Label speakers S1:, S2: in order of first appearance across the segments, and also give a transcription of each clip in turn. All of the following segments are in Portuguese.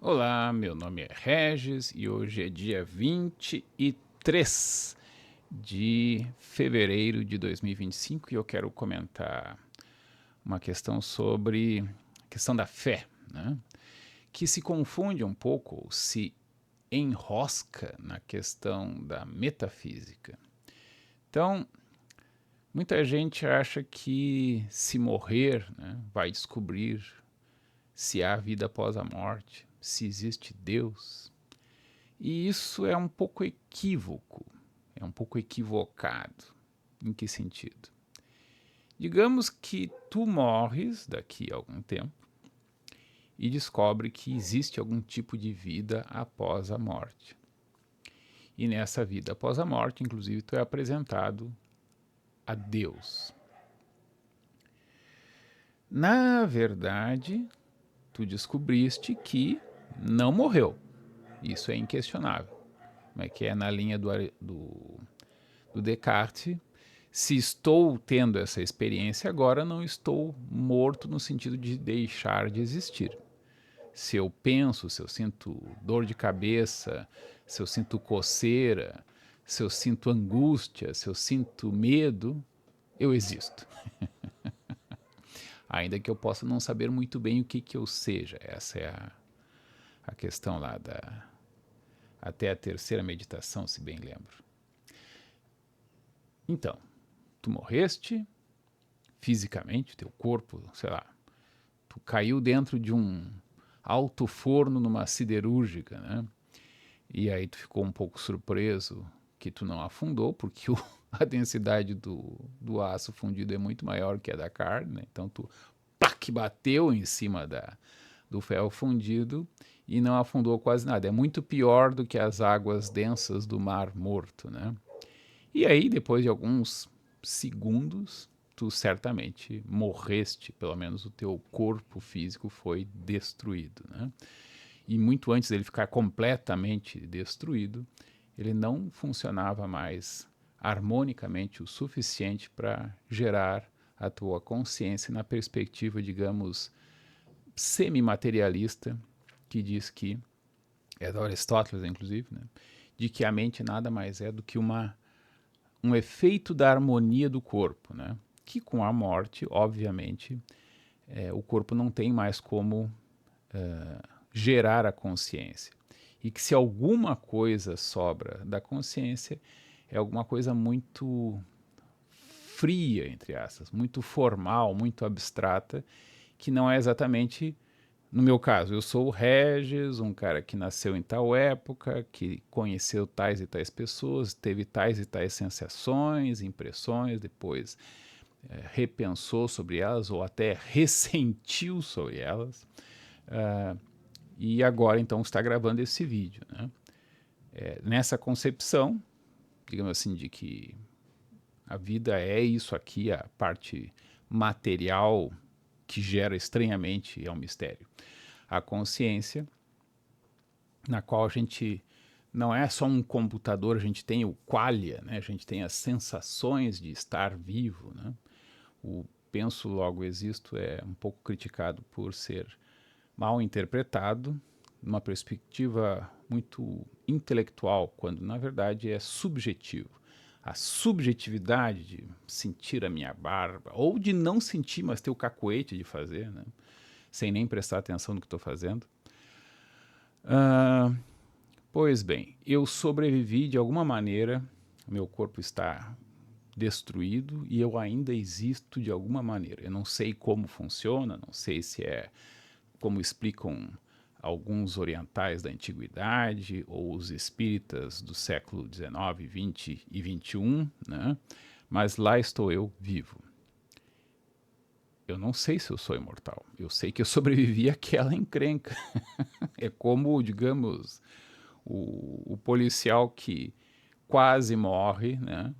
S1: Olá, meu nome é Regis e hoje é dia 23 de fevereiro de 2025 e eu quero comentar uma questão sobre a questão da fé, né? Que se confunde um pouco, ou se enrosca na questão da metafísica. Então, muita gente acha que se morrer, né, vai descobrir se há vida após a morte, se existe Deus. E isso é um pouco equívoco, é um pouco equivocado. Em que sentido? Digamos que tu morres daqui a algum tempo e descobre que existe algum tipo de vida após a morte. E nessa vida após a morte, inclusive, tu é apresentado a Deus. Na verdade, tu descobriste que não morreu. Isso é inquestionável. Como é que é na linha do Descartes? Se estou tendo essa experiência agora, não estou morto no sentido de deixar de existir. Se eu penso, se eu sinto dor de cabeça, se eu sinto coceira, se eu sinto angústia, se eu sinto medo, eu existo. Ainda que eu possa não saber muito bem o que eu seja. Essa é a questão lá até a terceira meditação, se bem lembro. Então, tu morreste fisicamente, teu corpo, sei lá, tu caiu dentro de um alto forno numa siderúrgica, né? E aí tu ficou um pouco surpreso que tu não afundou, porque a densidade do aço fundido é muito maior que a da carne, né? Então tu plac, bateu em cima do ferro fundido e não afundou quase nada. É muito pior do que as águas densas do Mar Morto, né? E aí, depois de alguns segundos, tu certamente morreste, pelo menos o teu corpo físico foi destruído, né? E muito antes dele ficar completamente destruído, ele não funcionava mais harmonicamente o suficiente para gerar a tua consciência na perspectiva, digamos, semi-materialista, que diz que, é da Aristóteles, inclusive, né, de que a mente nada mais é do que um efeito da harmonia do corpo, né? Que com a morte, obviamente, o corpo não tem mais como gerar a consciência. E que se alguma coisa sobra da consciência, é alguma coisa muito fria, entre aspas, muito formal, muito abstrata, que não é exatamente, no meu caso, eu sou o Regis, um cara que nasceu em tal época, que conheceu tais e tais pessoas, teve tais e tais sensações, impressões, depois repensou sobre elas ou até ressentiu sobre elas. E agora então está gravando esse vídeo, né? Nessa concepção, digamos assim, de que a vida é isso aqui, a parte material que gera estranhamente é um mistério. A consciência, na qual a gente não é só um computador, a gente tem o qualia, né? A gente tem as sensações de estar vivo, né? O penso logo existo é um pouco criticado por ser mal interpretado, numa perspectiva muito intelectual, quando na verdade é subjetivo. A subjetividade de sentir a minha barba, ou de não sentir, mas ter o cacuete de fazer, né? Sem nem prestar atenção no que estou fazendo. Ah, pois bem, eu sobrevivi de alguma maneira, meu corpo está destruído e eu ainda existo de alguma maneira. Eu não sei como funciona, não sei se é como explicam alguns orientais da antiguidade ou os espíritas do século XIX, XX e XXI, né? Mas lá estou eu vivo. Eu não sei se eu sou imortal. Eu sei que eu sobrevivi àquela encrenca. É como, digamos, o policial que quase morre, né?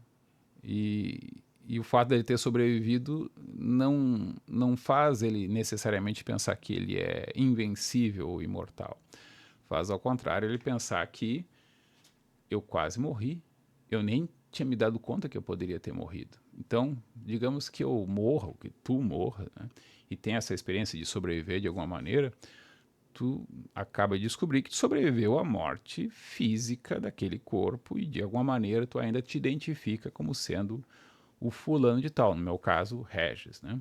S1: E o fato dele ter sobrevivido não faz ele necessariamente pensar que ele é invencível ou imortal. Faz ao contrário ele pensar que eu quase morri, eu nem tinha me dado conta que eu poderia ter morrido. Então, digamos que eu morra, ou que tu morra, né, e tenha essa experiência de sobreviver de alguma maneira, tu acaba de descobrir que tu sobreviveu à morte física daquele corpo e de alguma maneira tu ainda te identifica como sendo o fulano de tal, no meu caso, Regis, né?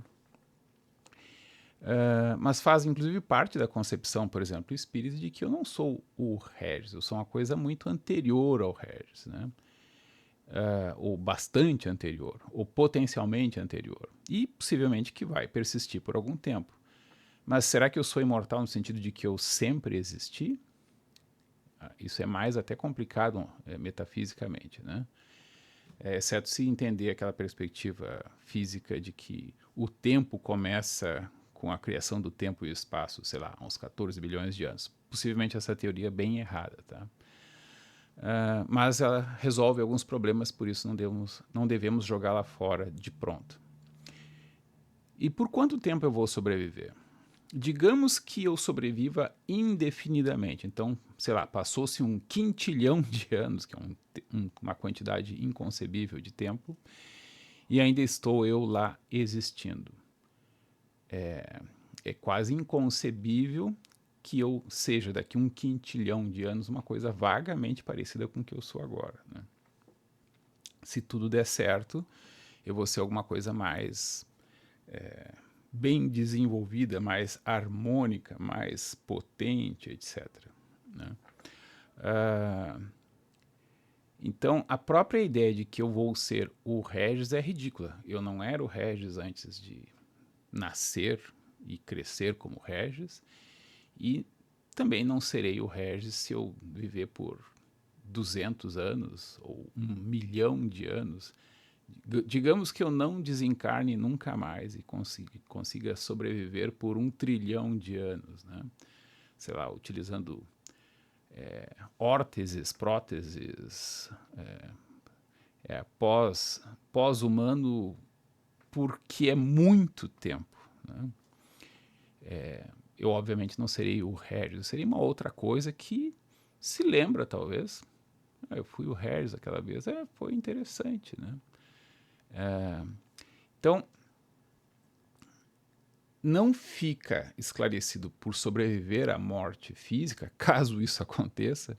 S1: Mas faz inclusive parte da concepção, por exemplo, espírita, de que eu não sou o Regis, eu sou uma coisa muito anterior ao Regis, né? Ou bastante anterior, ou potencialmente anterior, e possivelmente que vai persistir por algum tempo. Mas será que eu sou imortal no sentido de que eu sempre existi? Isso é mais até complicado metafisicamente, né? Exceto se entender aquela perspectiva física de que o tempo começa com a criação do tempo e o espaço, sei lá, uns 14 bilhões de anos. Possivelmente essa teoria é bem errada, tá? Mas ela resolve alguns problemas, por isso não devemos jogá-la fora de pronto. E por quanto tempo eu vou sobreviver? Digamos que eu sobreviva indefinidamente. Então, sei lá, passou-se um quintilhão de anos, que é uma quantidade inconcebível de tempo, e ainda estou eu lá existindo. É quase inconcebível que eu seja daqui um quintilhão de anos uma coisa vagamente parecida com o que eu sou agora, né? Se tudo der certo, eu vou ser alguma coisa mais bem desenvolvida, mais harmônica, mais potente, etc., né? Então, a própria ideia de que eu vou ser o Regis é ridícula. Eu não era o Regis antes de nascer e crescer como Regis, e também não serei o Regis se eu viver por 200 anos ou 1 milhão de anos. Digamos que eu não desencarne nunca mais e consiga sobreviver por 1 trilhão de anos, né? Sei lá, utilizando órteses, próteses, pós-humano, porque é muito tempo, né? Eu, obviamente, não serei o Regis, eu seria uma outra coisa que se lembra, talvez. Eu fui o Regis aquela vez, foi interessante, né? Então, não fica esclarecido por sobreviver à morte física, caso isso aconteça,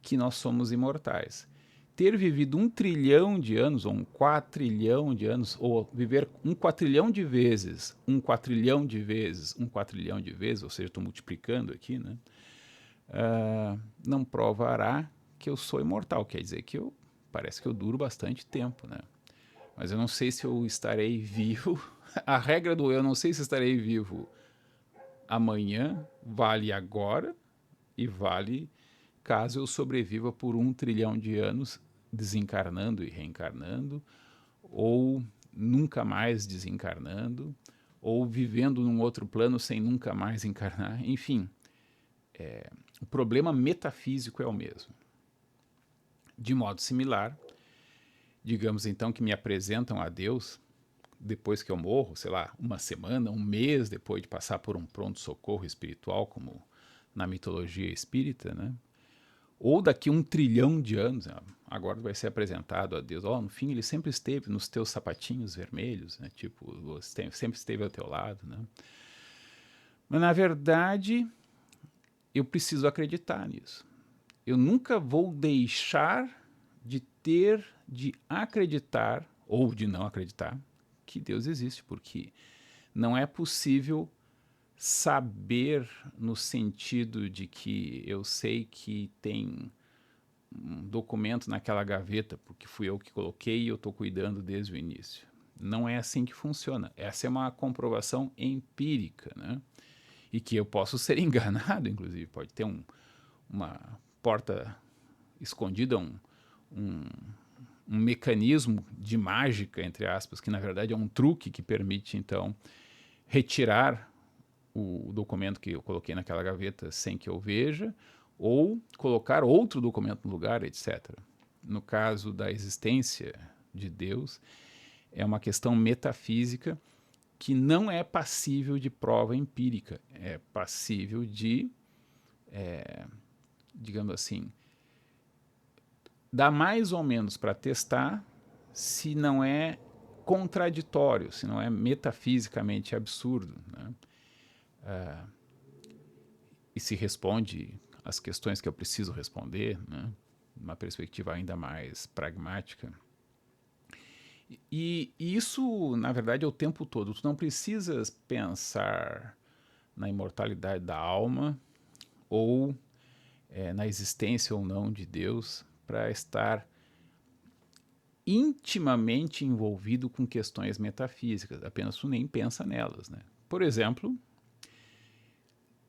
S1: que nós somos imortais. Ter vivido 1 trilhão de anos, ou 1 quatrilhão de anos, ou viver 1 quatrilhão de vezes, 1 quatrilhão de vezes, 1 quatrilhão de vezes, ou seja, estou multiplicando aqui, né? Não provará que eu sou imortal. Quer dizer que parece que eu duro bastante tempo, né? Mas eu não sei se eu estarei vivo. A regra do eu não sei se estarei vivo amanhã vale agora e vale caso eu sobreviva por 1 trilhão de anos desencarnando e reencarnando, ou nunca mais desencarnando, ou vivendo num outro plano sem nunca mais encarnar. Enfim, o problema metafísico é o mesmo. De modo similar, digamos então que me apresentam a Deus depois que eu morro, sei lá, 1 semana, 1 mês depois de passar por um pronto-socorro espiritual, como na mitologia espírita, né? Ou daqui 1 trilhão de anos, agora vai ser apresentado a Deus. No fim, ele sempre esteve nos teus sapatinhos vermelhos, né? Tipo, sempre esteve ao teu lado, né? Mas, na verdade, eu preciso acreditar nisso. Eu nunca vou deixar de acreditar, ou de não acreditar, que Deus existe, porque não é possível saber no sentido de que eu sei que tem um documento naquela gaveta, porque fui eu que coloquei e eu estou cuidando desde o início. Não é assim que funciona. Essa é uma comprovação empírica, né? E que eu posso ser enganado, inclusive. Pode ter uma porta escondida, um, um mecanismo de mágica, entre aspas, que na verdade é um truque que permite, então, retirar o documento que eu coloquei naquela gaveta sem que eu veja, ou colocar outro documento no lugar, etc. No caso da existência de Deus, é uma questão metafísica que não é passível de prova empírica, é passível de, digamos assim, dá mais ou menos para testar se não é contraditório, se não é metafisicamente absurdo, né? e se responde as questões que eu preciso responder, né? Uma perspectiva ainda mais pragmática. E isso, na verdade, é o tempo todo. Tu não precisas pensar na imortalidade da alma ou na existência ou não de Deus para estar intimamente envolvido com questões metafísicas. Apenas tu nem pensa nelas, né? Por exemplo,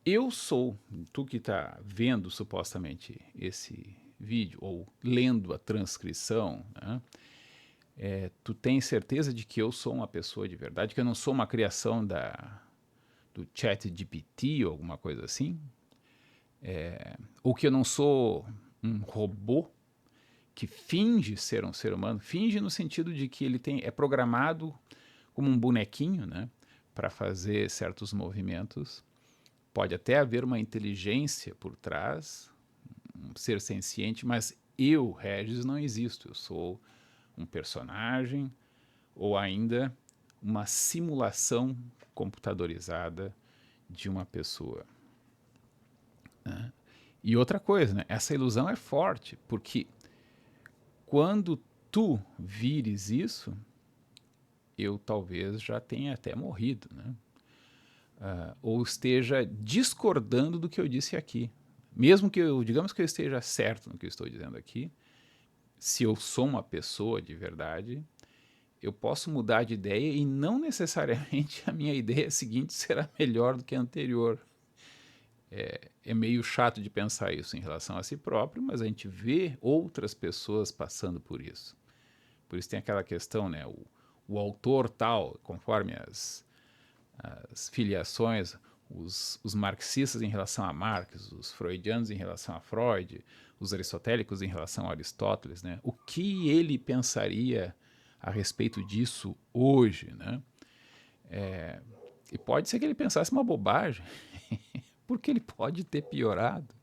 S1: eu sou, tu que está vendo supostamente esse vídeo ou lendo a transcrição, né? Tu tem certeza de que eu sou uma pessoa de verdade, que eu não sou uma criação do ChatGPT ou alguma coisa assim? Ou que eu não sou um robô que finge ser um ser humano? Finge no sentido de que ele é programado como um bonequinho, né, para fazer certos movimentos. Pode até haver uma inteligência por trás, um ser senciente, mas eu, Regis, não existo. Eu sou um personagem ou ainda uma simulação computadorizada de uma pessoa. Né? E outra coisa, né? Essa ilusão é forte, porque quando tu vires isso, eu talvez já tenha até morrido, né? Ou esteja discordando do que eu disse aqui. Mesmo que eu, digamos que eu esteja certo no que eu estou dizendo aqui, se eu sou uma pessoa de verdade, eu posso mudar de ideia e não necessariamente a minha ideia seguinte será melhor do que a anterior. É meio chato de pensar isso em relação a si próprio, mas a gente vê outras pessoas passando por isso. Por isso tem aquela questão, né? O autor tal, conforme as filiações, os marxistas em relação a Marx, os freudianos em relação a Freud, os aristotélicos em relação a Aristóteles, né? O que ele pensaria a respeito disso hoje, né? E pode ser que ele pensasse uma bobagem, porque ele pode ter piorado,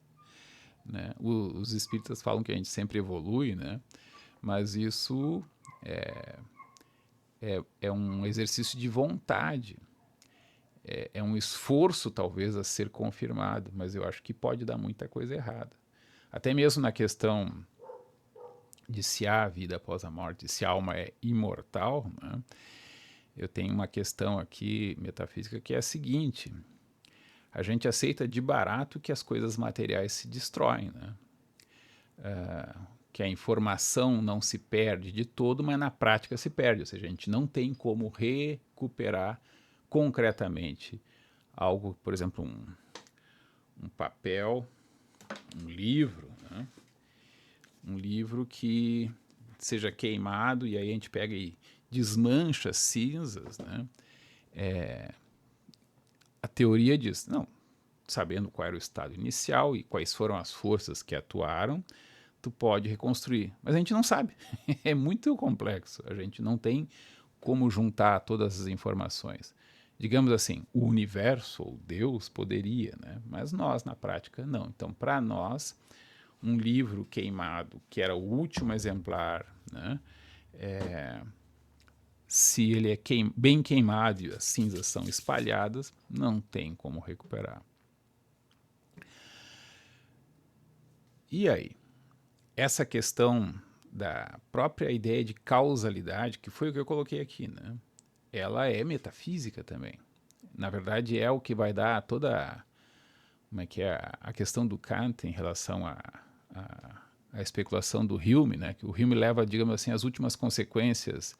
S1: né? Os espíritas falam que a gente sempre evolui, né? Mas isso é um exercício de vontade, é um esforço talvez a ser confirmado, mas eu acho que pode dar muita coisa errada. Até mesmo na questão de se há vida após a morte, se a alma é imortal, né? Eu tenho uma questão aqui metafísica que é a seguinte: a gente aceita de barato que as coisas materiais se destroem, né? Que a informação não se perde de todo, mas na prática se perde, ou seja, a gente não tem como recuperar concretamente algo, por exemplo, um papel, um livro, né? Um livro que seja queimado e aí a gente pega e desmancha cinzas, né? A teoria diz, não, sabendo qual era o estado inicial e quais foram as forças que atuaram, tu pode reconstruir. Mas a gente não sabe. É muito complexo. A gente não tem como juntar todas as informações. Digamos assim, o universo ou Deus poderia, né? Mas nós, na prática, não. Então, para nós, um livro queimado, que era o último exemplar, né? Se ele é bem queimado e as cinzas são espalhadas, não tem como recuperar. E aí? Essa questão da própria ideia de causalidade, que foi o que eu coloquei aqui, né? Ela é metafísica também. Na verdade, é o que vai dar toda como é que é a questão do Kant em relação à especulação do Hume, né? Que o Hume leva, digamos assim, as últimas consequências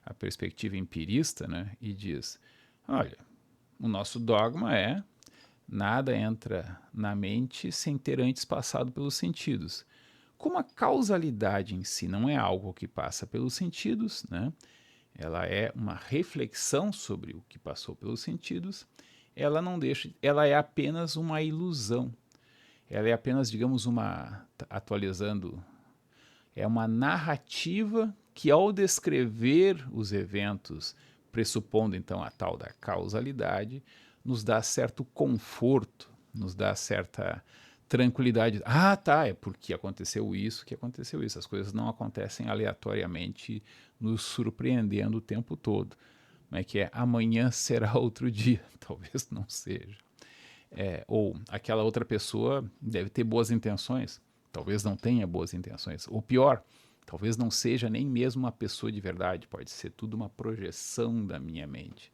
S1: à perspectiva empirista, né? E diz, olha, o nosso dogma é nada entra na mente sem ter antes passado pelos sentidos. Como a causalidade em si não é algo que passa pelos sentidos, né? Ela é uma reflexão sobre o que passou pelos sentidos, ela não deixa, ela é apenas uma ilusão. Ela é apenas, digamos, atualizando, é uma narrativa que ao descrever os eventos, pressupondo então a tal da causalidade, nos dá certo conforto, nos dá certa tranquilidade. Ah, tá, é porque aconteceu isso que aconteceu isso. As coisas não acontecem aleatoriamente, nos surpreendendo o tempo todo. Como é que é? Amanhã será outro dia. Talvez não seja. ou aquela outra pessoa deve ter boas intenções, talvez não tenha boas intenções, ou pior, talvez não seja nem mesmo uma pessoa de verdade, pode ser tudo uma projeção da minha mente.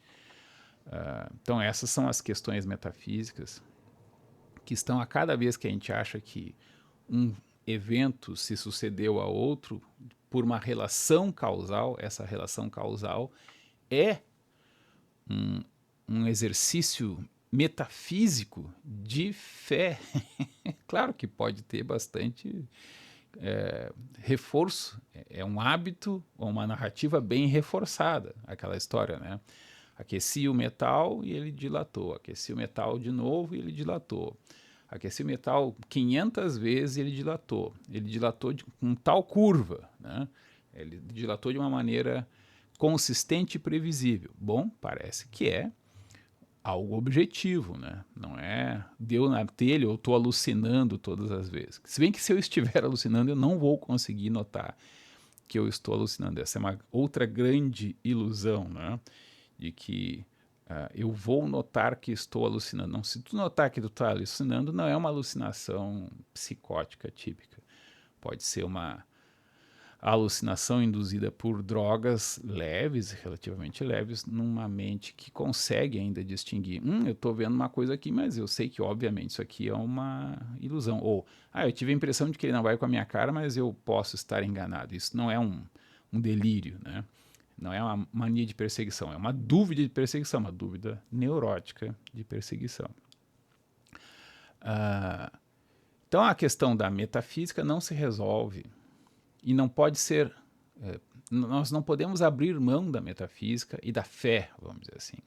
S1: Então essas são as questões metafísicas que estão a cada vez que a gente acha que um evento se sucedeu a outro por uma relação causal, essa relação causal é um exercício metafísico de fé. Claro que pode ter bastante reforço, é um hábito ou uma narrativa bem reforçada, aquela história, né? Aqueci o metal e ele dilatou, aqueci o metal de novo e ele dilatou, aqueci o metal 500 vezes e ele dilatou com tal curva, né? Ele dilatou de uma maneira consistente e previsível. Bom, parece que é algo objetivo, né? Não é deu na telha, eu estou alucinando todas as vezes. Se bem que se eu estiver alucinando, eu não vou conseguir notar que eu estou alucinando. Essa é uma outra grande ilusão, né? De que eu vou notar que estou alucinando. Não, se tu notar que tu está alucinando, não é uma alucinação psicótica típica. Pode ser uma alucinação induzida por drogas leves, relativamente leves, numa mente que consegue ainda distinguir. Eu estou vendo uma coisa aqui, mas eu sei que, obviamente, isso aqui é uma ilusão. Ou, eu tive a impressão de que ele não vai com a minha cara, mas eu posso estar enganado. Isso não é um delírio, né? Não é uma mania de perseguição, é uma dúvida de perseguição, uma dúvida neurótica de perseguição. Então a questão da metafísica não se resolve e não pode ser. Nós não podemos abrir mão da metafísica e da fé, vamos dizer assim.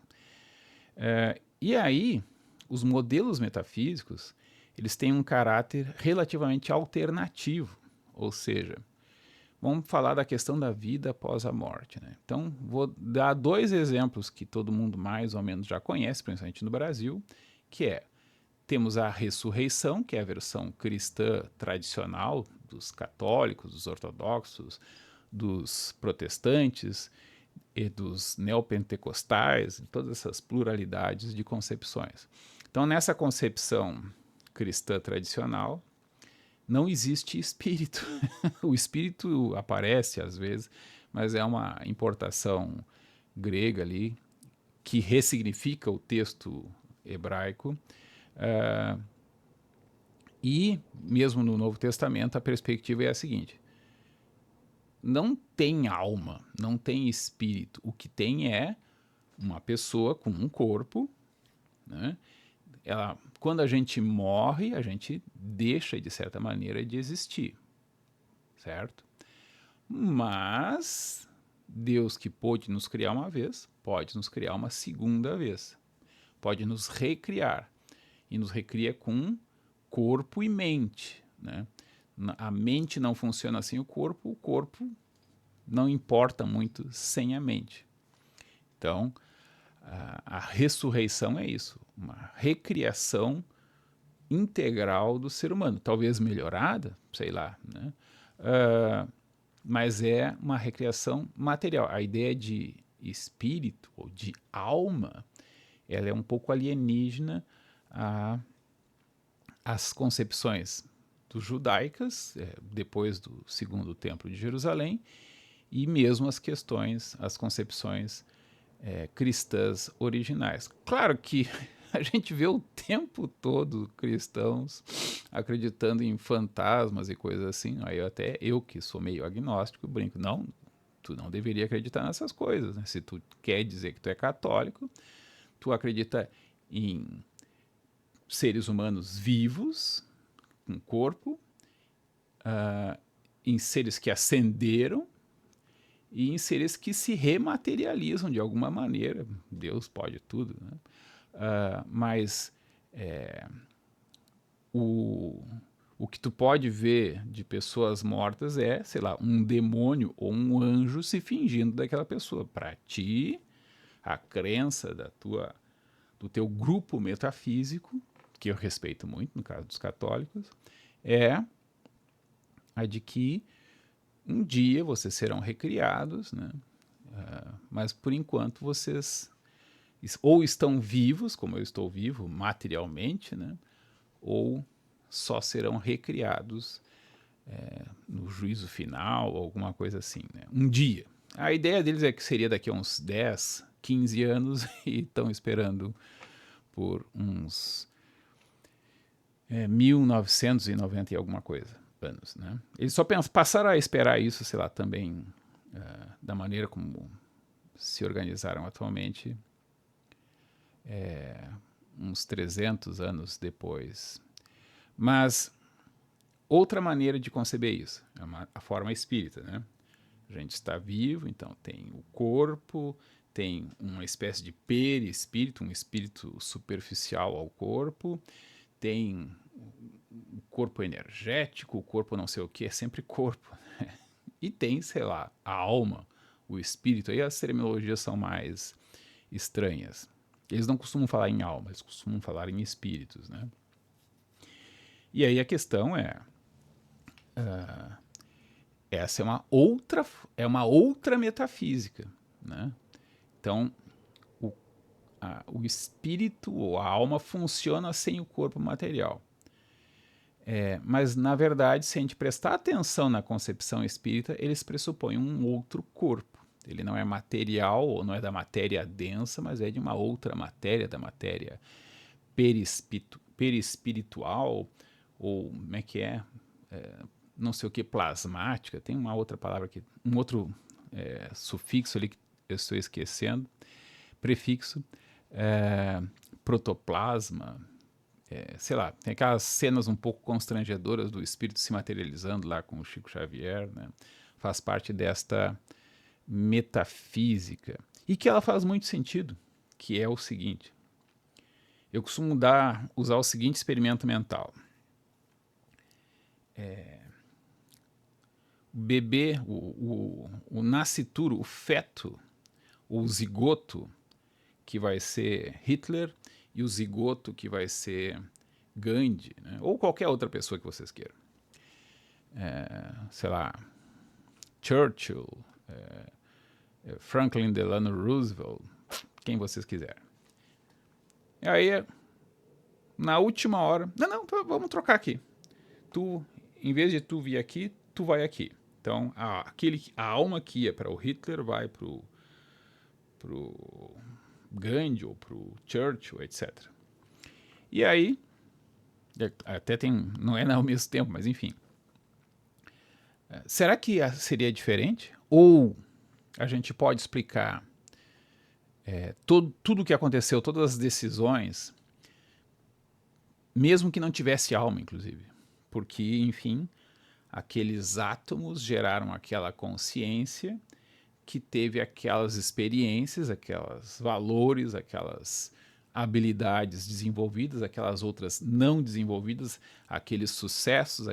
S1: E aí, os modelos metafísicos eles têm um caráter relativamente alternativo, ou seja, vamos falar da questão da vida após a morte, né? Então, vou dar 2 exemplos que todo mundo mais ou menos já conhece, principalmente no Brasil, que temos a ressurreição, que é a versão cristã tradicional dos católicos, dos ortodoxos, dos protestantes e dos neopentecostais, todas essas pluralidades de concepções. Então, nessa concepção cristã tradicional, não existe espírito. O espírito aparece às vezes, mas é uma importação grega ali que ressignifica o texto hebraico. E mesmo no Novo Testamento a perspectiva é a seguinte: não tem alma, não tem espírito. O que tem é uma pessoa com um corpo, né? Quando a gente morre, a gente deixa de certa maneira de existir, certo? Mas Deus, que pôde nos criar uma vez, pode nos criar uma segunda vez, pode nos recriar, e nos recria com corpo e mente, né? A mente não funciona sem o corpo não importa muito sem a mente. Então, a ressurreição é isso, uma recriação integral do ser humano, talvez melhorada, sei lá, né? Mas é uma recriação material. A ideia de espírito ou de alma, ela é um pouco alienígena às concepções dos judaicas, depois do Segundo Templo de Jerusalém, e mesmo as concepções cristãs originais. Claro que a gente vê o tempo todo cristãos acreditando em fantasmas e coisas assim. Aí eu que sou meio agnóstico, brinco, não, tu não deveria acreditar nessas coisas, né? Se tu quer dizer que tu é católico, tu acredita em seres humanos vivos, com corpo, em seres que ascenderam e em seres que se rematerializam de alguma maneira. Deus pode tudo, né? Mas o que tu pode ver de pessoas mortas é, sei lá, um demônio ou um anjo se fingindo daquela pessoa. Para ti, a crença do teu grupo metafísico, que eu respeito muito no caso dos católicos, é a de que um dia vocês serão recriados, né? Mas por enquanto vocês ou estão vivos, como eu estou vivo materialmente, né? Ou só serão recriados no juízo final, alguma coisa assim, né? Um dia. A ideia deles é que seria daqui a uns 10, 15 anos e estão esperando por uns 1990 e alguma coisa anos, né? Eles só passaram a esperar isso, sei lá, também da maneira como se organizaram atualmente, uns 300 anos depois. Mas outra maneira de conceber isso é a forma espírita, né? A gente está vivo, então tem o corpo, tem uma espécie de perispírito, um espírito superficial ao corpo, tem o corpo energético, o corpo não sei o que, é sempre corpo. Né? E tem, sei lá, a alma, o espírito. Aí as terminologias são mais estranhas. Eles não costumam falar em alma, eles costumam falar em espíritos, né? E aí a questão essa é uma outra metafísica, né? Então, o espírito ou a alma funciona sem o corpo material. Mas, na verdade, se a gente prestar atenção na concepção espírita, eles pressupõem um outro corpo. Ele não é material, ou não é da matéria densa, mas é de uma outra matéria, da matéria perispiritual, ou como é que é? Não sei o que, plasmática. Tem uma outra palavra aqui, um outro sufixo ali que eu estou esquecendo, prefixo, protoplasma, sei lá, tem aquelas cenas um pouco constrangedoras do espírito se materializando lá com o Chico Xavier, né? Faz parte desta metafísica e que ela faz muito sentido, que é o seguinte. Eu costumo usar o seguinte experimento mental. O bebê, o nascituro, o feto, o zigoto, que vai ser Hitler, e o zigoto, que vai ser Gandhi, né? Ou qualquer outra pessoa que vocês queiram. Sei lá, Churchill, Franklin Delano Roosevelt, quem vocês quiserem. E aí, na última hora, não, vamos trocar aqui. Em vez de tu vir aqui, tu vai aqui. Então, a alma que ia para o Hitler vai para o Gandhi ou para o Churchill, etc. E aí, até tem, não é ao mesmo tempo, mas enfim. Será que seria diferente? Ou a gente pode explicar tudo o que aconteceu, todas as decisões, mesmo que não tivesse alma, inclusive? Porque, enfim, aqueles átomos geraram aquela consciência que teve aquelas experiências, aqueles valores, aquelas habilidades desenvolvidas, aquelas outras não desenvolvidas, aqueles sucessos,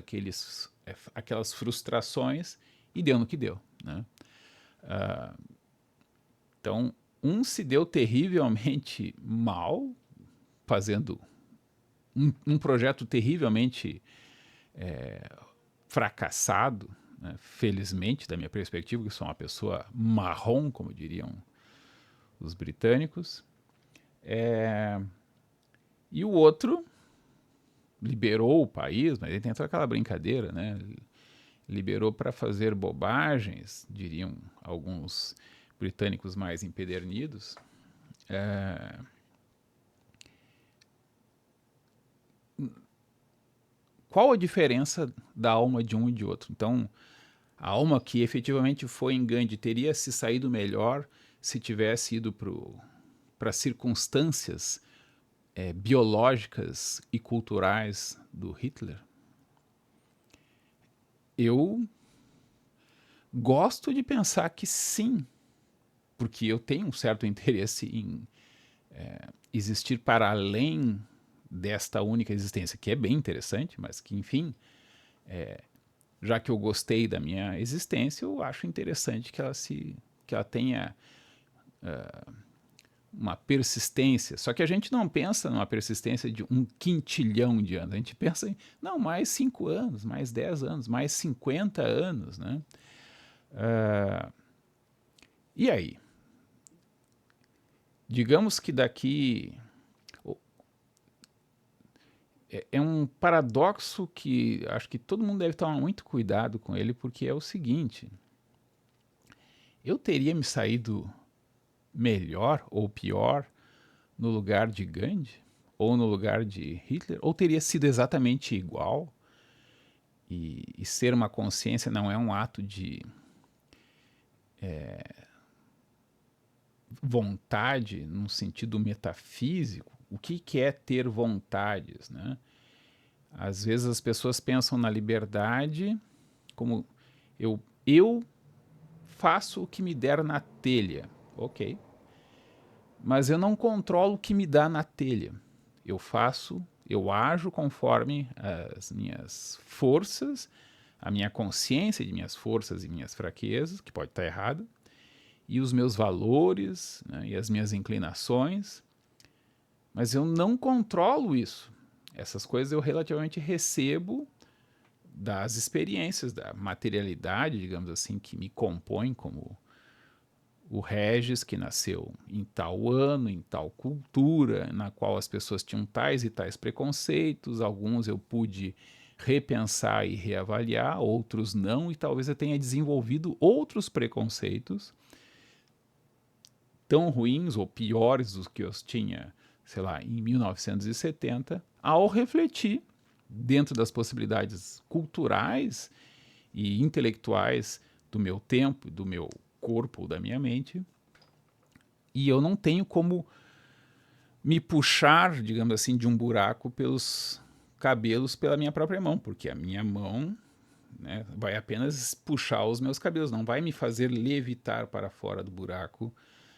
S1: aquelas frustrações, e deu no que deu. Né? Então, um se deu terrivelmente mal, fazendo um projeto terrivelmente fracassado, né? Felizmente, da minha perspectiva, que sou uma pessoa marrom, como diriam os britânicos, e o outro liberou o país, mas ele tem toda aquela brincadeira, né? Liberou para fazer bobagens, diriam alguns britânicos mais empedernidos. Qual a diferença da alma de um e de outro? Então, a alma que efetivamente foi em Gandhi teria se saído melhor se tivesse ido para circunstâncias biológicas e culturais do Hitler? Eu gosto de pensar que sim, porque eu tenho um certo interesse em existir para além desta única existência, que é bem interessante, mas que, enfim, já que eu gostei da minha existência, eu acho interessante que ela tenha uma persistência. Só que a gente não pensa numa persistência de 1 quintilhão de anos. A gente pensa em, não, mais 5 anos, mais 10 anos, mais 50 anos, né? E aí? Digamos que daqui... É um paradoxo que acho que todo mundo deve tomar muito cuidado com ele, porque é o seguinte: eu teria me saído melhor ou pior no lugar de Gandhi? Ou no lugar de Hitler? Ou teria sido exatamente igual? E ser uma consciência não é um ato de vontade no sentido metafísico? O que é ter vontades, né? Às vezes as pessoas pensam na liberdade como eu faço o que me der na telha, ok? Mas eu não controlo o que me dá na telha. Eu ajo conforme as minhas forças, a minha consciência de minhas forças e minhas fraquezas, que pode estar errada, e os meus valores, né, e as minhas inclinações, mas eu não controlo isso. Essas coisas eu relativamente recebo das experiências, da materialidade, digamos assim, que me compõe como o Regis, que nasceu em tal ano, em tal cultura, na qual as pessoas tinham tais e tais preconceitos, alguns eu pude repensar e reavaliar, outros não, e talvez eu tenha desenvolvido outros preconceitos tão ruins ou piores dos que eu tinha, sei lá, em 1970, ao refletir dentro das possibilidades culturais e intelectuais do meu tempo, do meu corpo, da minha mente, e eu não tenho como me puxar, digamos assim, de um buraco pelos cabelos pela minha própria mão, porque a minha mão, né, vai apenas puxar os meus cabelos, não vai me fazer levitar para fora do buraco.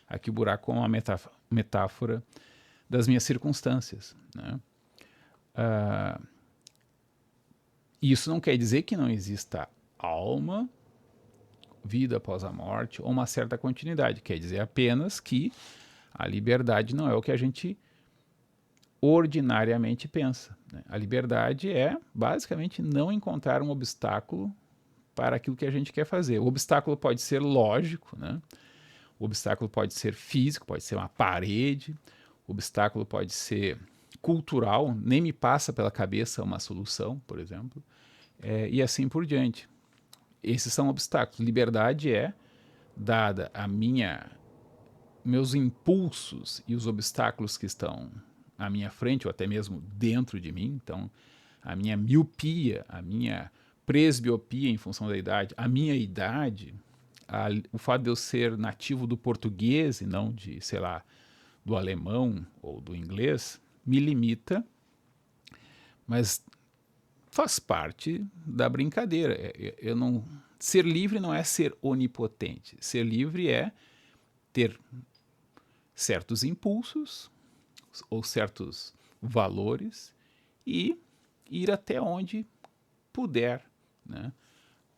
S1: Aqui o buraco é uma metáfora das minhas circunstâncias, né? Isso não quer dizer que não exista alma, vida após a morte ou uma certa continuidade. Quer dizer apenas que a liberdade não é o que a gente ordinariamente pensa, né? A liberdade é basicamente não encontrar um obstáculo para aquilo que a gente quer fazer. O obstáculo pode ser lógico, né? O obstáculo pode ser físico, pode ser uma parede, o obstáculo pode ser cultural, nem me passa pela cabeça uma solução, por exemplo, e assim por diante. Esses são obstáculos. Liberdade é dada a meus impulsos e os obstáculos que estão à minha frente ou até mesmo dentro de mim. Então, a minha miopia, a minha presbiopia em função da idade, a minha idade, o fato de eu ser nativo do português e não de, sei lá, do alemão ou do inglês, me limita, mas faz parte da brincadeira. Eu não, ser livre não é ser onipotente. Ser livre é ter certos impulsos ou certos valores e ir até onde puder, né?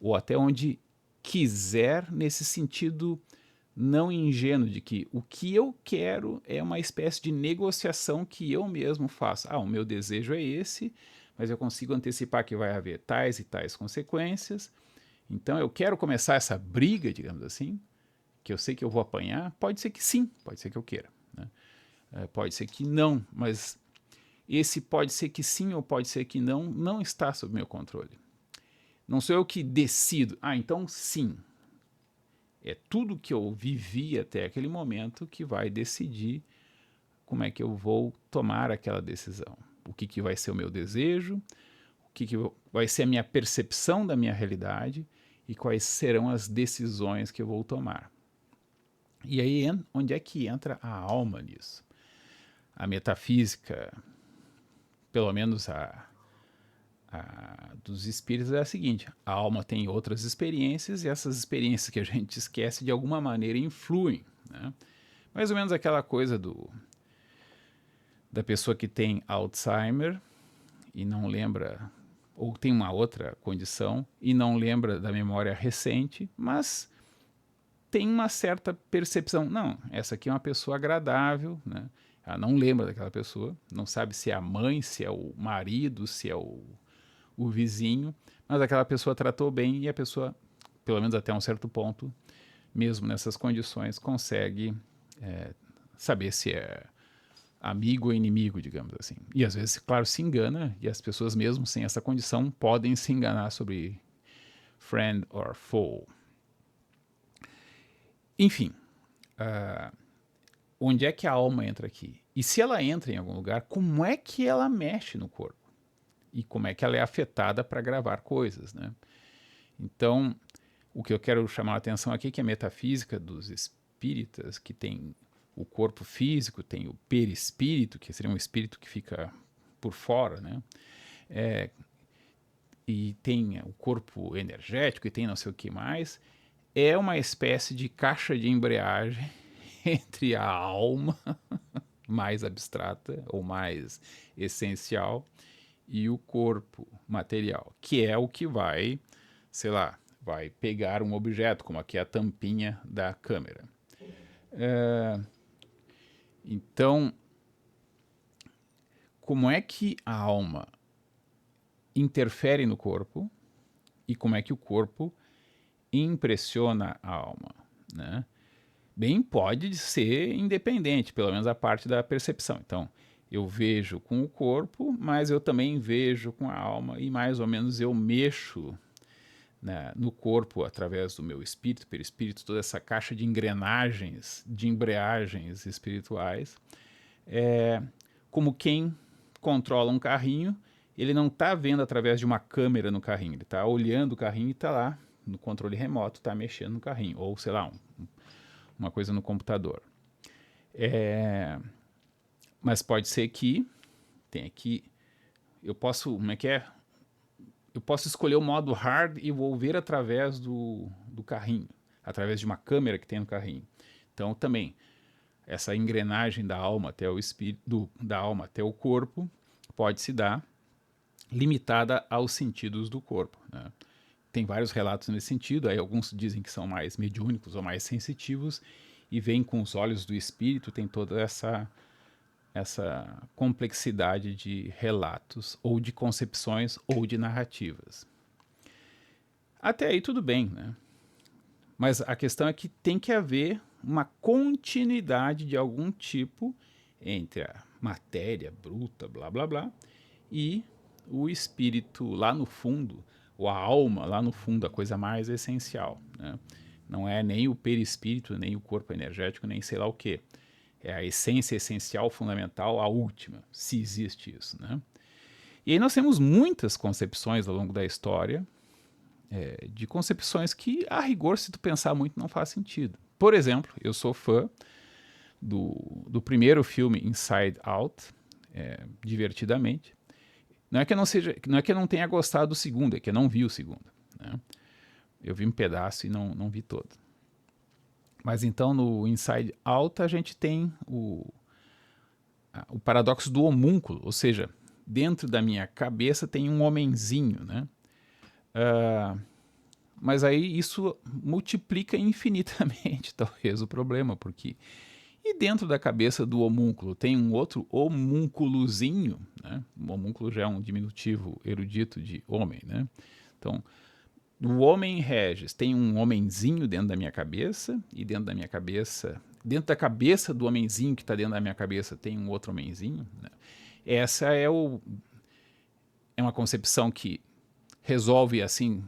S1: Ou até onde quiser, nesse sentido não ingênuo de que o que eu quero é uma espécie de negociação que eu mesmo faço. O meu desejo é esse, mas eu consigo antecipar que vai haver tais e tais consequências. Então eu quero começar essa briga, digamos assim, que eu sei que eu vou apanhar. Pode ser que sim, pode ser que eu queira, né? Pode ser que não, mas esse pode ser que sim ou pode ser que não, não está sob meu controle. Não sou eu que decido. Então sim. É tudo que eu vivi até aquele momento que vai decidir como é que eu vou tomar aquela decisão. O que vai ser o meu desejo, o que vai ser a minha percepção da minha realidade e quais serão as decisões que eu vou tomar. E aí, onde é que entra a alma nisso? A metafísica, pelo menos a dos espíritos, é a seguinte: a alma tem outras experiências e essas experiências que a gente esquece de alguma maneira influem, né? Mais ou menos aquela coisa da pessoa que tem Alzheimer e não lembra, ou tem uma outra condição e não lembra da memória recente, mas tem uma certa percepção. Não, essa aqui é uma pessoa agradável, né? Ela não lembra daquela pessoa, não sabe se é a mãe, se é o marido, se é o vizinho, mas aquela pessoa tratou bem e a pessoa, pelo menos até um certo ponto, mesmo nessas condições, consegue saber se é amigo ou inimigo, digamos assim. E às vezes, claro, se engana, e as pessoas mesmo sem essa condição podem se enganar sobre friend or foe. Enfim, onde é que a alma entra aqui? E se ela entra em algum lugar, como é que ela mexe no corpo? E como é que ela é afetada para gravar coisas, né? Então, o que eu quero chamar a atenção aqui é que a metafísica dos espíritas, que tem o corpo físico, tem o perispírito, que seria um espírito que fica por fora, né? E tem o corpo energético e tem não sei o que mais, é uma espécie de caixa de embreagem entre a alma mais abstrata ou mais essencial e o corpo material, que é o que vai, sei lá, vai pegar um objeto, como aqui a tampinha da câmera. Então, como é que a alma interfere no corpo e como é que o corpo impressiona a alma, né? Bem, pode ser independente, pelo menos a parte da percepção. Então, eu vejo com o corpo, mas eu também vejo com a alma e mais ou menos eu mexo, né, no corpo através do meu espírito, perispírito, toda essa caixa de engrenagens, de embreagens espirituais. Como quem controla um carrinho, ele não está vendo através de uma câmera no carrinho, ele está olhando o carrinho e está lá no controle remoto, está mexendo no carrinho, ou sei lá, uma coisa no computador. Mas pode ser que tem aqui, eu posso, como é que é? Eu posso escolher o modo hard e vou ver através do carrinho, através de uma câmera que tem no carrinho. Então também essa engrenagem da alma até o espírito, da alma até o corpo, pode se dar limitada aos sentidos do corpo, né? Tem vários relatos nesse sentido, aí alguns dizem que são mais mediúnicos ou mais sensitivos e veem com os olhos do espírito, tem toda essa complexidade de relatos ou de concepções ou de narrativas. Até aí tudo bem, né? Mas a questão é que tem que haver uma continuidade de algum tipo entre a matéria bruta, blá blá blá, e o espírito lá no fundo, ou a alma lá no fundo, a coisa mais essencial, né? Não é nem o perispírito, nem o corpo energético, nem sei lá o que. É a essência essencial, fundamental, a última, se existe isso, né? E aí nós temos muitas concepções ao longo da história, de concepções que, a rigor, se tu pensar muito, não faz sentido. Por exemplo, eu sou fã do primeiro filme Inside Out, divertidamente. Não é que eu não tenha gostado do segundo, é que eu não vi o segundo, né? Eu vi um pedaço e não vi todo. Mas então no Inside Out a gente tem o paradoxo do homúnculo, ou seja, dentro da minha cabeça tem um homenzinho, né? Mas aí isso multiplica infinitamente, talvez, o problema, porque e dentro da cabeça do homúnculo tem um outro homúnculozinho, né? O homúnculo já é um diminutivo erudito de homem, né? Então, o homem Regis tem um homenzinho dentro da minha cabeça, e dentro da minha cabeça, dentro da cabeça do homenzinho que está dentro da minha cabeça tem um outro homenzinho, né? Essa é uma concepção que resolve assim,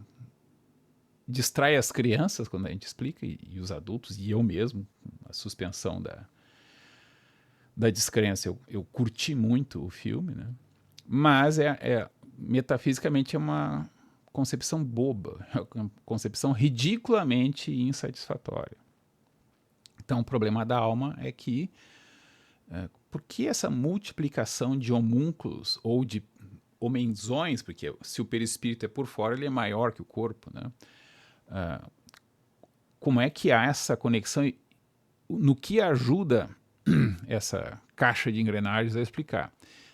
S1: distrai as crianças quando a gente explica, e os adultos, e eu mesmo, a suspensão da descrença. Eu curti muito o filme, né? Mas metafisicamente é uma concepção boba, é uma concepção ridiculamente insatisfatória. Então o problema da alma é que por que essa multiplicação de homúnculos ou de homenzões, porque se o perispírito é por fora, ele é maior que o corpo, né? Como é que há essa conexão? No que ajuda essa caixa de engrenagens a explicar?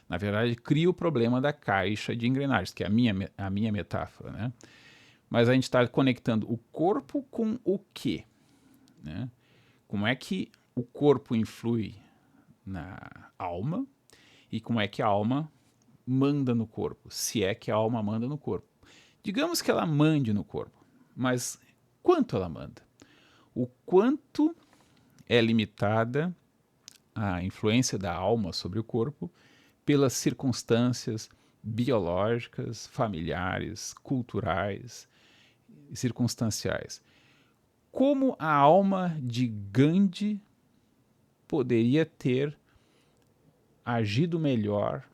S1: Na verdade, cria o problema da caixa de engrenagens, que é a minha metáfora, né? Mas a gente está conectando o corpo com o quê? Né? Como é que o corpo influi na alma e como é que a alma manda no corpo, se é que a alma manda no corpo. Digamos que ela mande no corpo, mas quanto ela manda? O quanto é limitada a influência da alma sobre o corpo pelas circunstâncias biológicas, familiares, culturais e circunstanciais. Como a alma de Gandhi poderia ter agido melhor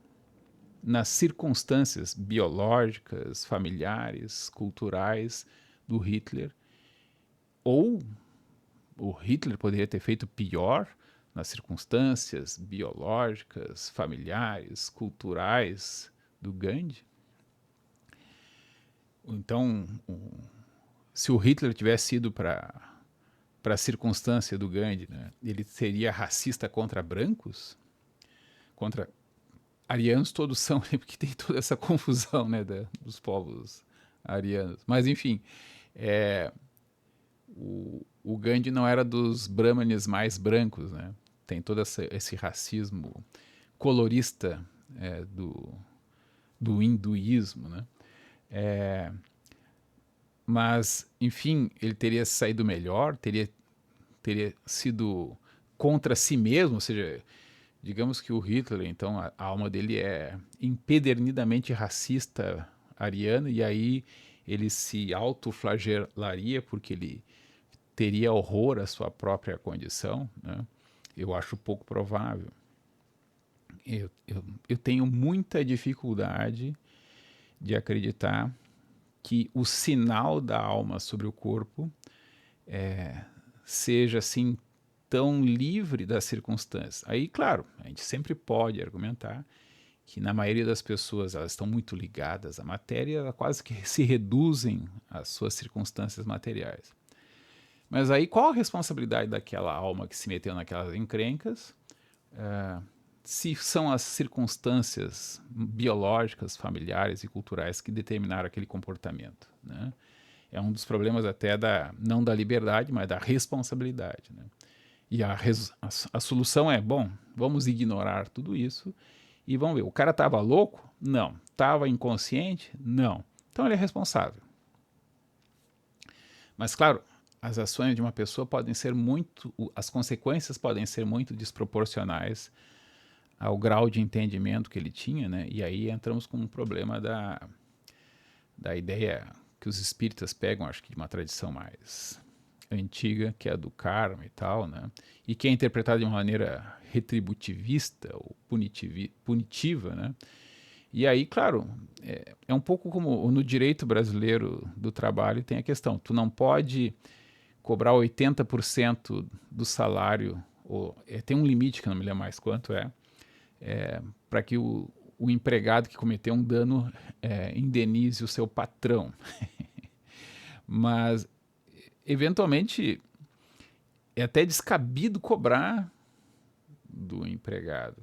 S1: nas circunstâncias biológicas, familiares, culturais do Hitler, ou o Hitler poderia ter feito pior nas circunstâncias biológicas, familiares, culturais do Gandhi. Então, se o Hitler tivesse ido para a circunstância do Gandhi, né, ele seria racista contra brancos? Contra arianos todos são, porque tem toda essa confusão, né, dos povos arianos. Mas, enfim, o Gandhi não era dos brahmanes mais brancos, né? Tem todo esse racismo colorista do hinduísmo, né? Mas, enfim, ele teria saído melhor, teria sido contra si mesmo, ou seja, digamos que o Hitler, então, a alma dele é empedernidamente racista ariano, e aí ele se autoflagelaria porque ele teria horror à sua própria condição, né? Eu acho pouco provável. Eu tenho muita dificuldade de acreditar que o sinal da alma sobre o corpo seja assim tão livre das circunstâncias. Aí, claro, a gente sempre pode argumentar que na maioria das pessoas elas estão muito ligadas à matéria, elas quase que se reduzem às suas circunstâncias materiais. Mas aí qual a responsabilidade daquela alma que se meteu naquelas encrencas? Se são as circunstâncias biológicas, familiares e culturais que determinaram aquele comportamento, né? É um dos problemas até não da liberdade, mas da responsabilidade, né? E a solução é, bom, vamos ignorar tudo isso e vamos ver. O cara estava louco? Não. Estava inconsciente? Não. Então ele é responsável. Mas, claro, as ações de uma pessoa podem ser as consequências podem ser muito desproporcionais ao grau de entendimento que ele tinha, né? E aí entramos com um problema da ideia que os espíritas pegam, acho que de uma tradição mais antiga, que é a do karma e tal, né? E que é interpretada de uma maneira retributivista ou punitiva, né? E aí, claro, é um pouco como no direito brasileiro do trabalho tem a questão, tu não pode cobrar 80% do salário, tem um limite que eu não me lembro mais quanto para que o empregado que cometeu um dano indenize o seu patrão. Mas, eventualmente, é até descabido cobrar do empregado.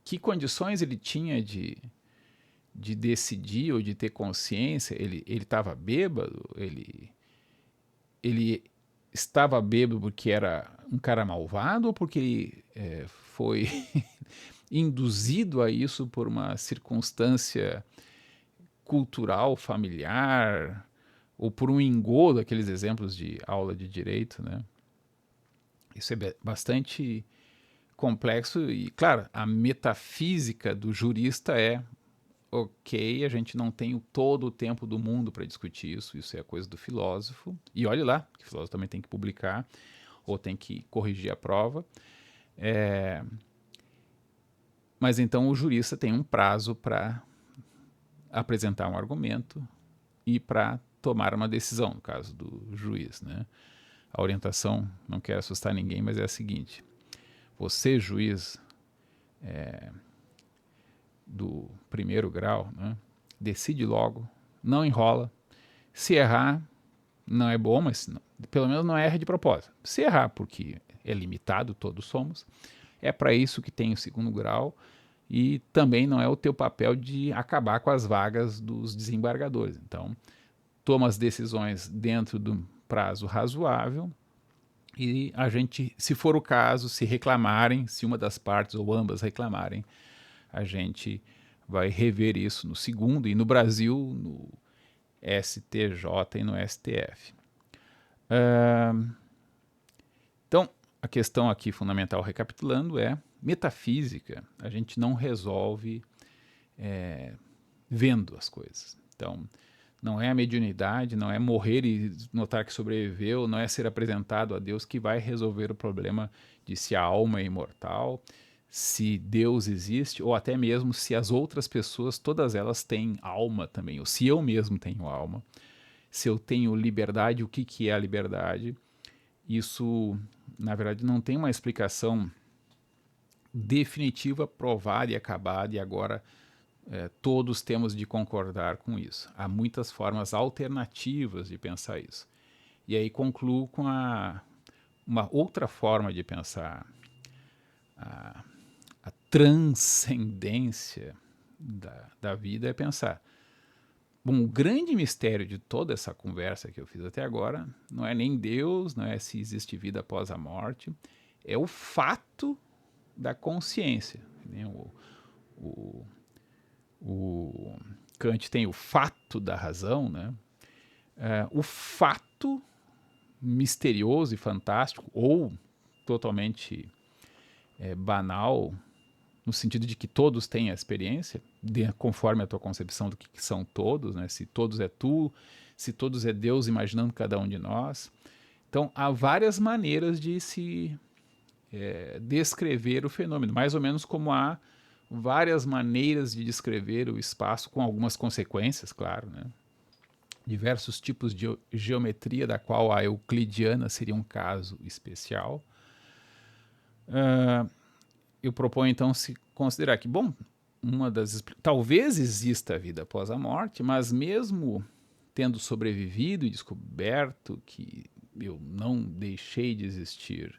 S1: Que condições ele tinha de decidir ou de ter consciência? Ele estava bêbado? Ele estava bêbado porque era um cara malvado ou porque ele foi induzido a isso por uma circunstância cultural, familiar, ou por um engodo, aqueles exemplos de aula de direito, né? Isso é bastante complexo e, claro, a metafísica do jurista é ok, a gente não tem todo o tempo do mundo para discutir isso é coisa do filósofo, e olhe lá, que o filósofo também tem que publicar ou tem que corrigir a prova, mas então o jurista tem um prazo para apresentar um argumento e para tomar uma decisão, no caso do juiz, né? A orientação, não quero assustar ninguém, mas é a seguinte: você, juiz do primeiro grau, né, decide logo, não enrola. Se errar, não é bom, mas pelo menos não erra de propósito. Se errar, porque é limitado, todos somos, é para isso que tem o segundo grau, e também não é o teu papel de acabar com as vagas dos desembargadores. Então, toma as decisões dentro do prazo razoável e a gente, se for o caso, se reclamarem, se uma das partes ou ambas reclamarem, a gente vai rever isso no segundo e no Brasil, no STJ e no STF. Então, a questão aqui fundamental, recapitulando, é metafísica. A gente não resolve vendo as coisas. Então, não é a mediunidade, não é morrer e notar que sobreviveu, não é ser apresentado a Deus que vai resolver o problema de se a alma é imortal, se Deus existe, ou até mesmo se as outras pessoas, todas elas têm alma também, ou se eu mesmo tenho alma, se eu tenho liberdade, o que, que é a liberdade. Isso, na verdade, não tem uma explicação definitiva, provada e acabada, e agora todos temos de concordar com isso. Há muitas formas alternativas de pensar isso. E aí concluo com uma outra forma de pensar a transcendência da vida, é pensar. Bom, o grande mistério de toda essa conversa que eu fiz até agora não é nem Deus, não é se existe vida após a morte, é o fato da consciência. O Kant tem o fato da razão, né? O fato misterioso e fantástico, ou totalmente banal, no sentido de que todos têm a experiência, conforme a tua concepção do que são todos, né? Se todos é tu, se todos é Deus imaginando cada um de nós. Então, há várias maneiras de se descrever o fenômeno, mais ou menos como há várias maneiras de descrever o espaço, com algumas consequências, claro, né? Diversos tipos de geometria, da qual a euclidiana seria um caso especial. Eu proponho, então, se considerar que, bom, talvez exista a vida após a morte, mas mesmo tendo sobrevivido e descoberto que eu não deixei de existir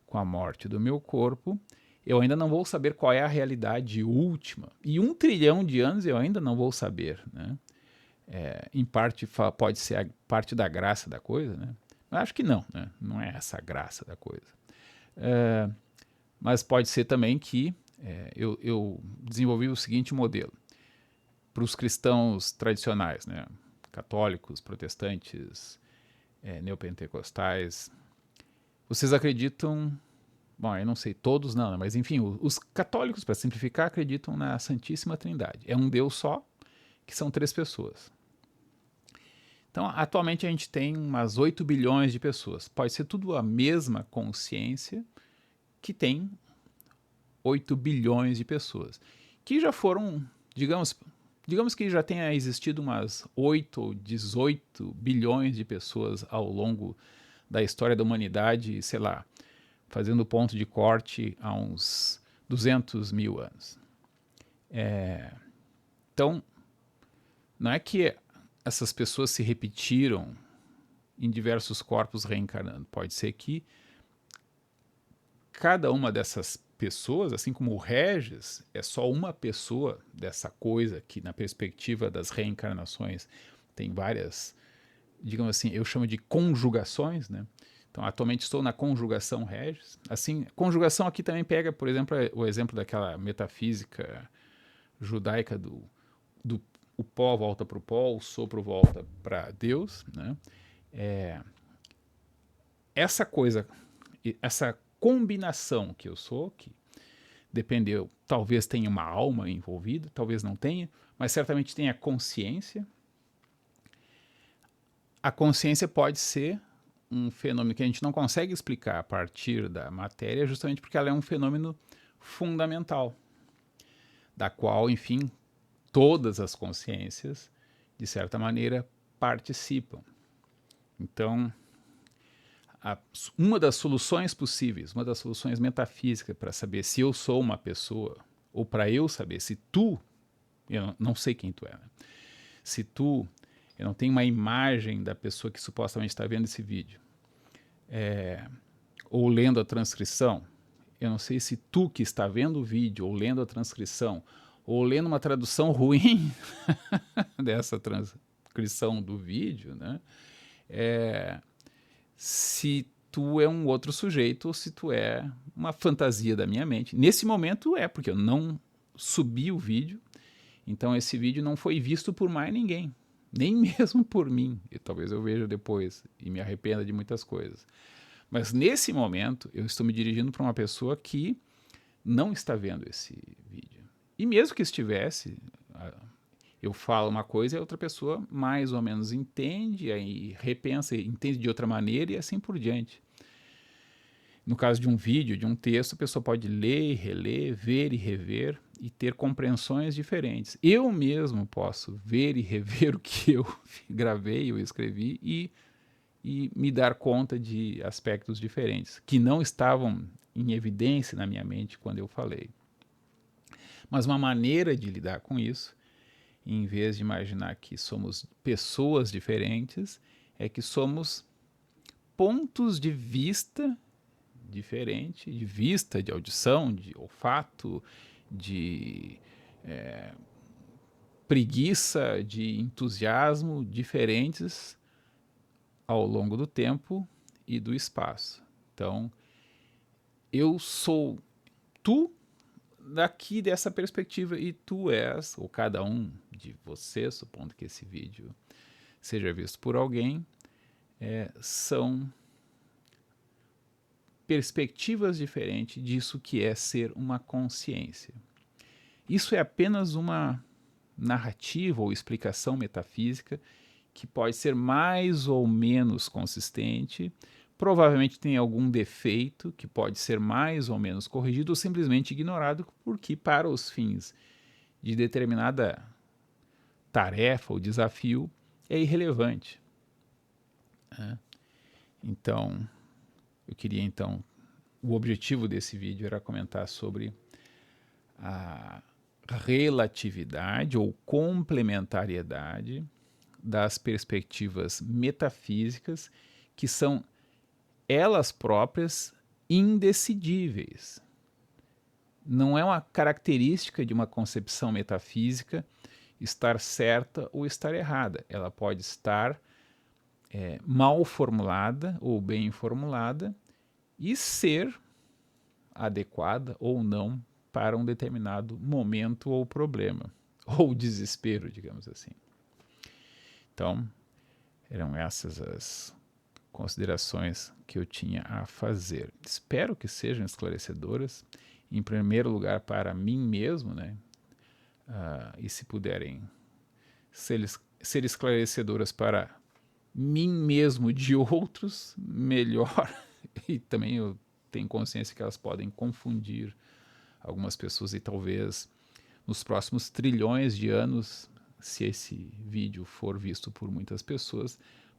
S1: com a morte do meu corpo, eu ainda não vou saber qual é a realidade última. E 1 trilhão de anos eu ainda não vou saber, né? Em parte pode ser a parte da graça da coisa, né? Eu acho que não, né? Não é essa a graça da coisa. Mas pode ser também que eu desenvolvi o seguinte modelo. Para os cristãos tradicionais, né? Católicos, protestantes, neopentecostais, vocês acreditam... Bom, eu não sei, todos não, né? Mas enfim, os católicos, para simplificar, acreditam na Santíssima Trindade. É um Deus só, que são 3 pessoas. Então, atualmente a gente tem umas 8 bilhões de pessoas. Pode ser tudo a mesma consciência que tem 8 bilhões de pessoas. Que já foram, digamos que já tenha existido umas 8 ou 18 bilhões de pessoas ao longo da história da humanidade, sei lá, fazendo ponto de corte há uns 200 mil anos. Então, não é que essas pessoas se repetiram em diversos corpos reencarnando. Pode ser que cada uma dessas pessoas, assim como o Regis, é só uma pessoa dessa coisa que, na perspectiva das reencarnações, tem várias, digamos assim, eu chamo de conjugações, né? Então, atualmente estou na conjugação Regis. Assim, conjugação aqui também pega, por exemplo, o exemplo daquela metafísica judaica do o pó volta para o pó, o sopro volta para Deus, né? Essa coisa, essa combinação que eu sou, que dependeu, talvez tenha uma alma envolvida, talvez não tenha, mas certamente tem a consciência. A consciência pode ser um fenômeno que a gente não consegue explicar a partir da matéria, justamente porque ela é um fenômeno fundamental, da qual, enfim, todas as consciências, de certa maneira, participam. Então, uma das soluções possíveis, uma das soluções metafísicas para saber se eu sou uma pessoa, ou para eu saber se tu, eu não sei quem tu é, né? Se tu, eu não tenho uma imagem da pessoa que supostamente está vendo esse vídeo, ou lendo a transcrição, eu não sei se tu que está vendo o vídeo, ou lendo a transcrição, ou lendo uma tradução ruim dessa transcrição do vídeo, né? Se tu é um outro sujeito ou se tu é uma fantasia da minha mente. Nesse momento porque eu não subi o vídeo, então esse vídeo não foi visto por mais ninguém, nem mesmo por mim. E talvez eu veja depois e me arrependa de muitas coisas. Mas nesse momento, eu estou me dirigindo para uma pessoa que não está vendo esse vídeo. E mesmo que estivesse, eu falo uma coisa e a outra pessoa mais ou menos entende, aí repensa, entende de outra maneira e assim por diante. No caso de um vídeo, de um texto, a pessoa pode ler, reler, ver e rever e ter compreensões diferentes. Eu mesmo posso ver e rever o que eu gravei ou escrevi e me dar conta de aspectos diferentes que não estavam em evidência na minha mente quando eu falei. Mas uma maneira de lidar com isso, em vez de imaginar que somos pessoas diferentes, é que somos pontos de vista diferente, de vista, de audição, de olfato, de preguiça, de entusiasmo diferentes ao longo do tempo e do espaço. Então, eu sou tu daqui dessa perspectiva e tu és, ou cada um de vocês, supondo que esse vídeo seja visto por alguém, são perspectivas diferentes disso que é ser uma consciência. Isso é apenas uma narrativa ou explicação metafísica que pode ser mais ou menos consistente, provavelmente tem algum defeito que pode ser mais ou menos corrigido ou simplesmente ignorado, porque para os fins de determinada tarefa ou desafio é irrelevante. Então, eu queria então, o objetivo desse vídeo era comentar sobre a relatividade ou complementariedade das perspectivas metafísicas, que são elas próprias indecidíveis. Não é uma característica de uma concepção metafísica estar certa ou estar errada. Ela pode estar mal formulada ou bem formulada e ser adequada ou não para um determinado momento ou problema, ou desespero, digamos assim. Então, eram essas as considerações que eu tinha a fazer. Espero que sejam esclarecedoras, em primeiro lugar para mim mesmo, né? E se puderem ser esclarecedoras para mim mesmo de outros, melhor. E também eu tenho consciência que elas podem confundir algumas pessoas e talvez nos próximos trilhões de anos, se esse vídeo for visto por muitas pessoas,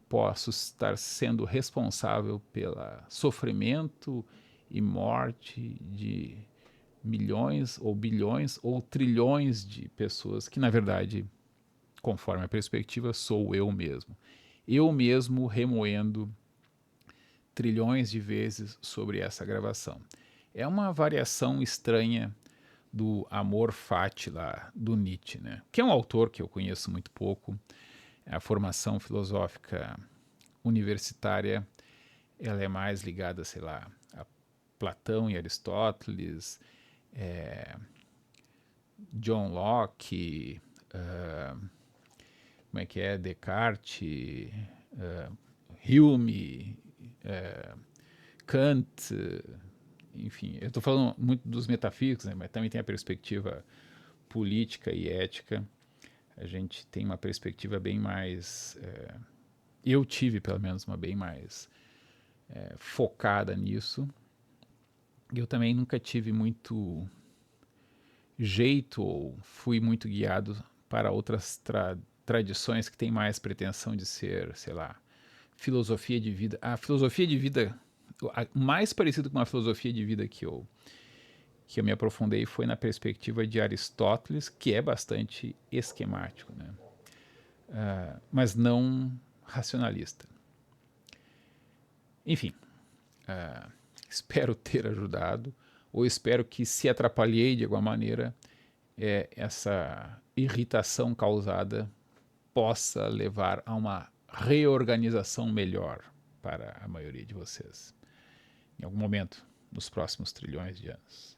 S1: posso estar sendo responsável pelo sofrimento e morte de milhões ou bilhões ou trilhões de pessoas que, na verdade, conforme a perspectiva, sou eu mesmo. Eu mesmo remoendo trilhões de vezes sobre essa gravação. É uma variação estranha do Amor Fati lá do Nietzsche, né? Que é um autor que eu conheço muito pouco. A formação filosófica universitária ela é mais ligada, sei lá, a Platão e Aristóteles, John Locke, como é que é, Descartes, Hume, Kant, enfim, eu estou falando muito dos metafísicos, né, mas também tem a perspectiva política e ética. A gente tem uma perspectiva bem mais, eu tive pelo menos uma bem mais focada nisso. Eu também nunca tive muito jeito ou fui muito guiado para outras tradições que têm mais pretensão de ser, sei lá, filosofia de vida. A filosofia de vida, mais parecido com uma filosofia de vida que eu me aprofundei foi na perspectiva de Aristóteles, que é bastante esquemático, né? Mas não racionalista. Enfim, espero ter ajudado, ou espero que, se atrapalhei de alguma maneira, essa irritação causada possa levar a uma reorganização melhor para a maioria de vocês, em algum momento, nos próximos trilhões de anos.